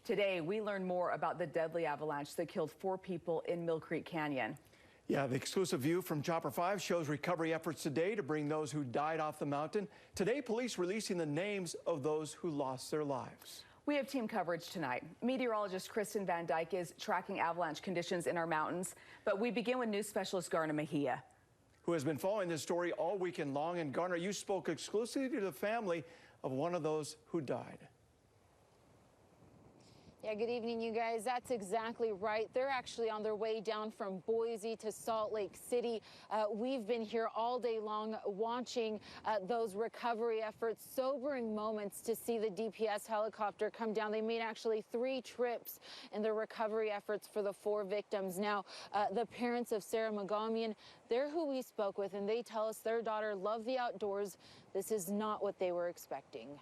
Today, we learn more about the deadly avalanche that killed 4 people in Mill Creek Canyon. Yeah, the exclusive view from Chopper 5 shows recovery efforts today to bring those who died off the mountain. Today, police releasing the names of those who lost their lives. We have team coverage tonight. Meteorologist Kristen Van Dyke is tracking avalanche conditions in our mountains. But we begin with news specialist Garner Mejia, who has been following this story all weekend long. And Garner, you spoke exclusively to the family of one of those who died. Yeah, good evening, you guys. That's exactly right. They're actually on their way down from Boise to Salt Lake City. We've been here all day long watching those recovery efforts. Sobering moments to see the DPS helicopter come down. They made actually 3 trips in the recovery efforts for the 4 victims. Now, the parents of Sarah Mogamian, they're who we spoke with, and they tell us their daughter loved the outdoors. This is not what they were expecting.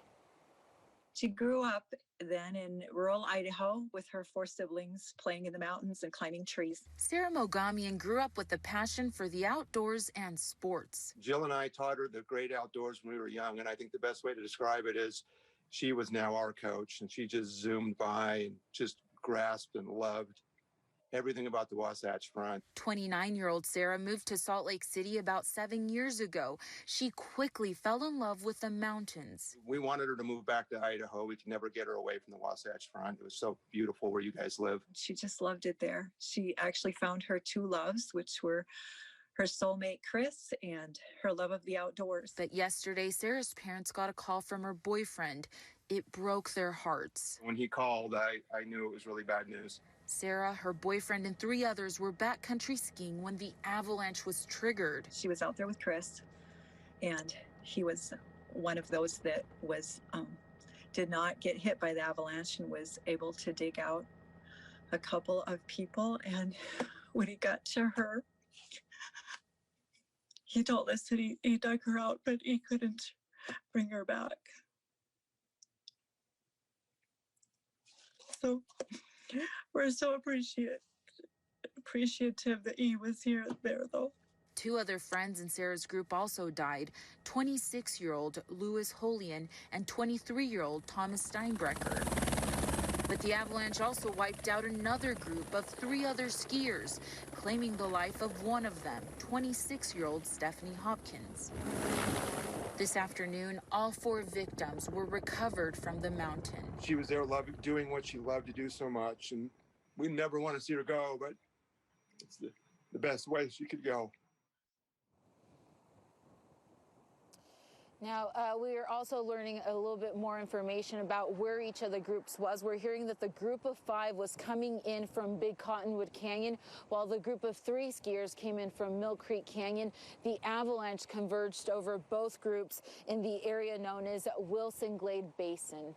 She grew up then in rural Idaho with her 4 siblings playing in the mountains and climbing trees. Sarah Mogamian grew up with a passion for the outdoors and sports. Jill and I taught her the great outdoors when we were young, and I think the best way to describe it is she was now our coach, and she just zoomed by and just grasped and loved everything about the Wasatch Front. 29-year-old Sarah moved to Salt Lake City about 7 years ago. She quickly fell in love with the mountains. We wanted her to move back to Idaho. We could never get her away from the Wasatch Front. It was so beautiful where you guys live. She just loved it there. She actually found her 2 loves, which were her soulmate, Chris, and her love of the outdoors. But yesterday, Sarah's parents got a call from her boyfriend. It broke their hearts. When he called, I knew it was really bad news. Sarah, her boyfriend, and 3 others were backcountry skiing when the avalanche was triggered. She was out there with Chris, and he was one of those that was did not get hit by the avalanche and was able to dig out a couple of people. And when he got to her, he told us that he dug her out, but he couldn't bring her back. So we're so appreciative that he was there, though. 2 other friends in Sarah's group also died, 26-year-old Louis Holian and 23-year-old Thomas Steinbrecher. But the avalanche also wiped out another group of 3 other skiers, claiming the life of one of them, 26-year-old Stephanie Hopkins. This afternoon, all 4 victims were recovered from the mountain. She was there doing what she loved to do so much, and we never want to see her go, but it's the best way she could go. Now, we are also learning a little bit more information about where each of the groups was. We're hearing that the group of 5 was coming in from Big Cottonwood Canyon, while the group of 3 skiers came in from Mill Creek Canyon. The avalanche converged over both groups in the area known as Wilson Glade Basin.